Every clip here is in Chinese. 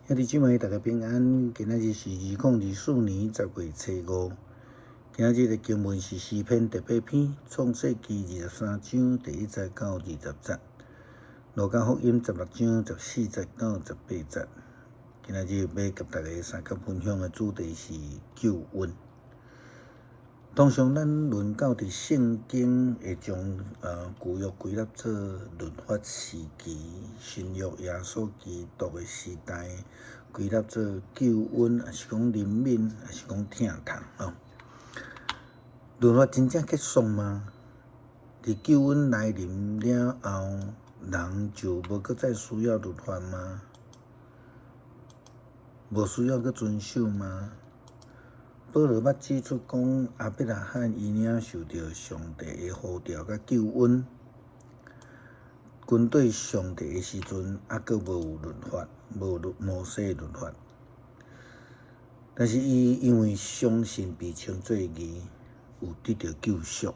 兄弟姊妹，大家平安。今仔日是2024年10月初5。今日的经文是诗篇第8篇，创世纪23章第1节到20节，路加福音16章14节到18节。今仔日要甲大家三角分享的主题是救恩。通常咱论到伫圣经会将旧约归纳做律法时期，新约耶稣基督的时代归纳做救恩，还是讲怜悯，还是讲疼痛哦？律法真正结束吗？伫救恩来临了后，人就无搁再需要律法吗？无需要搁遵守吗？保罗捌指出讲，亚伯拉罕伊领受到上帝的呼召甲救恩，军队上帝的时阵，还阁无有律法，无摩西律法。但是伊因为相信被称做义，有得到救赎。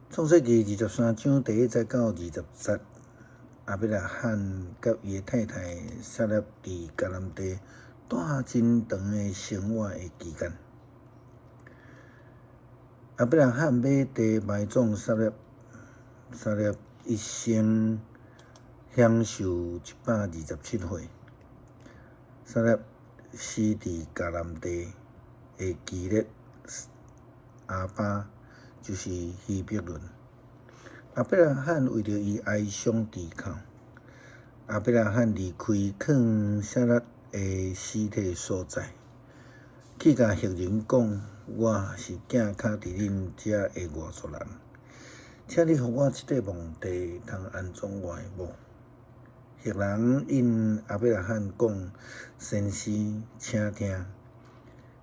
创世纪23章第1节到20节，亚伯拉罕甲伊的太太撒拉伫迦南地住真长的生活的期间，亚伯拉罕买地埋葬撒拉一生享受127岁。撒拉死伫迦南地的基列阿巴，就是希伯伦。亚伯拉罕为着伊哀伤抵靠，亚伯拉罕离开藏撒拉的尸体所在，去甲赫人讲：“我是寄卡伫恁遮的外族人，请你互我一块墓地，通安葬我的某。”赫人因亚伯拉罕讲：“先生，请听，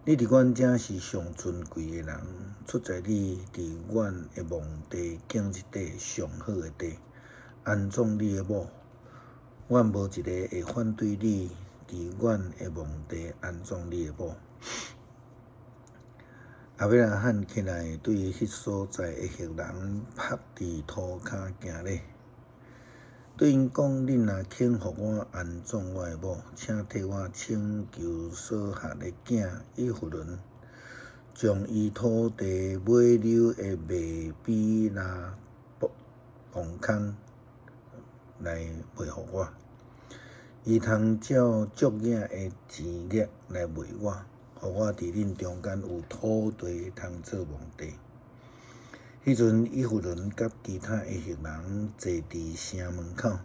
你伫阮遮是上尊贵的人，出在你伫阮的墓地建一块上好的地，安葬你的某。阮无一个会反对你伫阮的墓地安葬你的某。”亚伯拉罕起来对迄所在的赫人趴伫涂骹行礼，对因讲：“恁若肯互我安葬我的某，请替我请求所下的囝以弗伦，将伊土地买留的麦比拉棚空来卖互我。伊通照足额的钱额来卖我，互我伫恁中间有土地通做墓地。”迄阵，以弗伦甲其他的赫人坐伫城门口，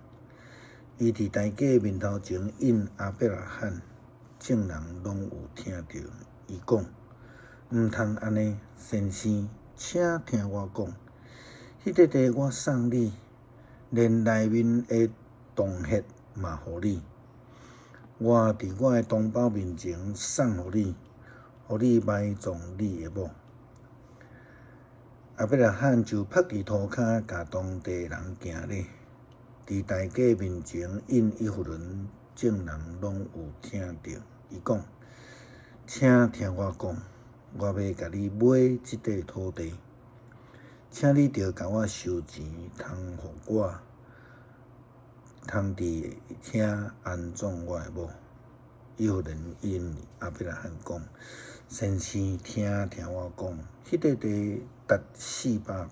伊伫大家面头前应亚伯拉罕，众人拢有听到。伊讲：“毋通安尼，先生，请听我讲，迄块地我送你，连内面的洞穴嘛互你。我伫我的同胞面前送互你，互你埋葬你的某。”亚伯拉罕就趴伫涂骹，甲当地人行礼，伫大家面前应以弗伦，众人拢有听到。伊讲：“请听我讲，我要甲你买即块土地，请你着甲我收钱，通互我通伫遐安葬我的某。”以弗伦因亚伯拉罕讲：“先生，听我讲，迄块地值400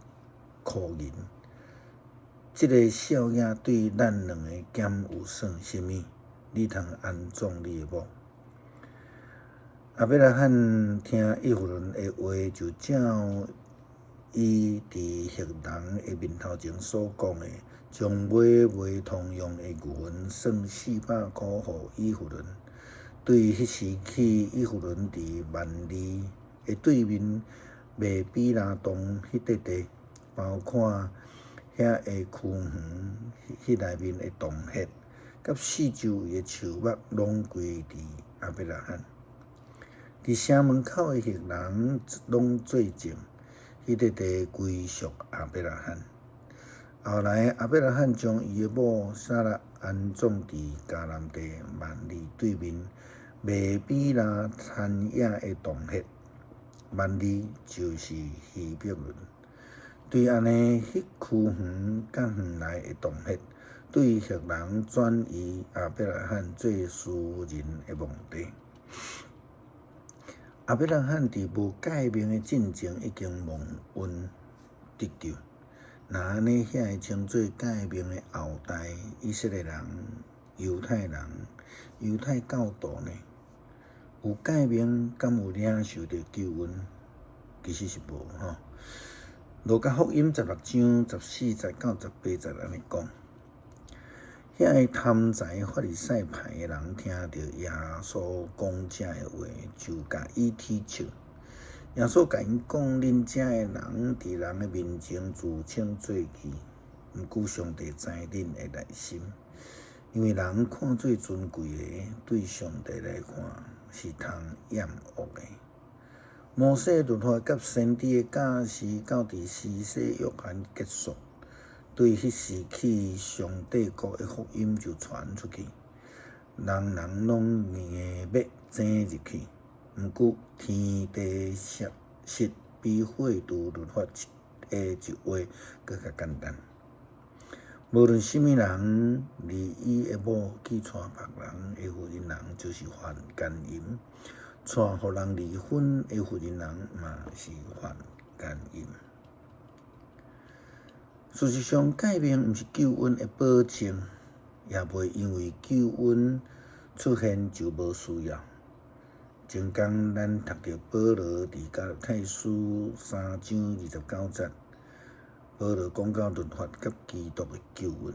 块银，即个小额对咱两个减有算什么？你通安葬你的某。”亚伯拉罕听以弗伦的话，就照伊伫赫人的面头前所讲的，将买通用的牛粪算400块互以弗伦。对迄时起，以弗伦伫万里的对面麦比拉洞迄块地，包括遐的区园，迄内面的洞穴，甲四周围的树木，拢归伫亚伯拉罕。伫城门口的赫人拢做证，迄块地归属亚伯拉罕。后来，亚伯拉罕将伊的某撒拉安葬伫迦南地万里对面麦比拉田野的洞穴。万里就是希伯伦。对安尼，迄区园甲园内的洞穴，对赫人转移阿伯拉罕做私人的目的。阿伯拉罕伫无改名的进前已经蒙恩得救，那安尼遐会称做改名的后代以色列人、犹太人、犹太教徒呢？有改名，敢有领受到救恩？其实是无吼。路加福音16章14节到18节安尼讲。遐个贪财法利赛派的人听到耶稣讲遮个话，就甲伊踢笑。耶稣甲因讲：恁遮个人伫人的面前自称做义，毋过上帝知恁的内心，因为人看做尊贵的，对上帝来看是通厌恶的。摩西律法甲先知的教示到伫施洗约翰结束。对迄时起，上帝国的福音就传出去，人人拢硬要争入去。毋过天地实比废除律法的一话更较简单。无论什么人离伊的某去娶别人的妇人人，就是犯奸淫；娶互人离婚的妇人人，嘛是犯奸淫。事实上，改名毋是救恩的保证，也袂因为救恩出现就无需要。前讲咱读到保罗伫加拉太书3章29节，保罗讲到律法甲基督的救恩，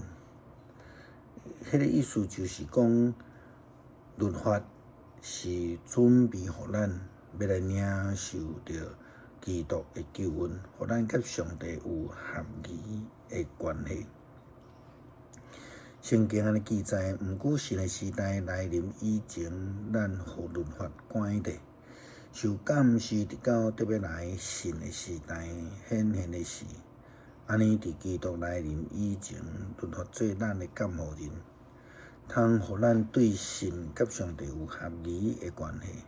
迄个意思就是讲，律法是准备互咱要来领受着基督的救恩，互咱甲上帝有合宜的关系。圣经安尼记载，毋过神的时代来临以前，咱互律法关闭，受感是直到特别来神的时代显现的事。安尼伫基督来临以前，律法做咱的监护人，通互咱对神甲上帝有合宜的关系。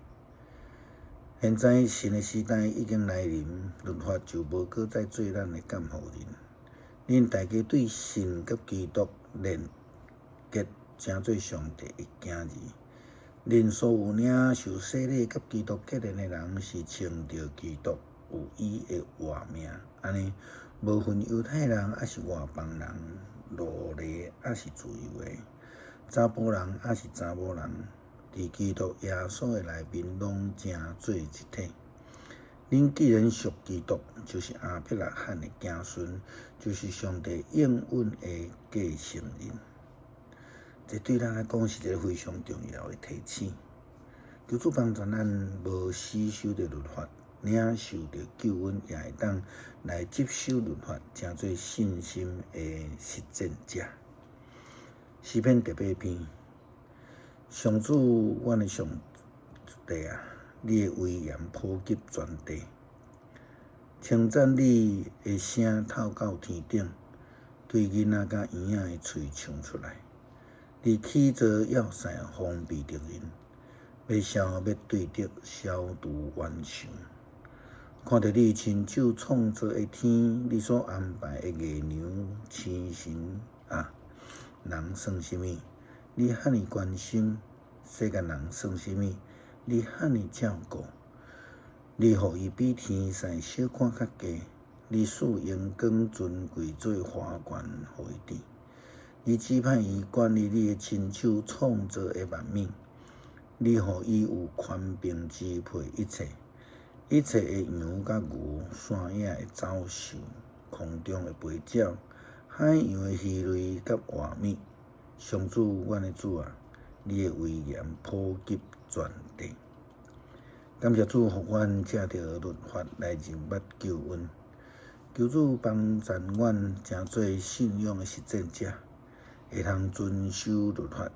现在神的时代已经来临，律法就无搁再做咱的监护人。恁大家对神甲基督连结，成做上帝的囝儿。恁所有领受洗礼甲基督结连的人，是称着基督有伊的活命。安尼，无分犹太人还是外邦人，奴隶还是自由的，查甫人还是查某人。伫基督耶稣的内面，拢成做一体。恁既然属基督，就是阿伯拉罕的子孙，就是上帝应允的继承人。这对咱来讲是一个非常重要的提醒。求主帮助咱无死守着律法，领受着救恩，也会当来接受律法，成做信心的实践者。诗篇第8篇。上主，阮的上帝啊，你的威严普及全地，称赞你的声透到天顶，对囡仔甲婴仔的喙唱出来。你起造要塞，封闭敌人，要对敌，消除冤仇。看到你亲手创造的天，你所安排的月亮、星辰啊，人算什么？你遐尼关心世间人算什么？你遐尼照顾，你互伊比天使小看较低，你使阳光尊贵做花冠互伊戴，你指派伊管理你的亲手创造的万物，你互伊有权柄支配一切，一切的羊甲牛，山野的走兽，空中的飞鸟，海洋的鱼类甲活物。上主，阮的主啊，你的威严普及全地。感谢主，互阮借着律法来认捌救恩。求主帮助阮，成做信仰的实践者，会通遵守律法，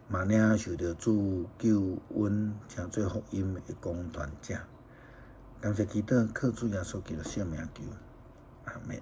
嘛领受着主救恩，成做福音的公传者。感谢祈祷，靠主耶稣基督圣名求，阿们。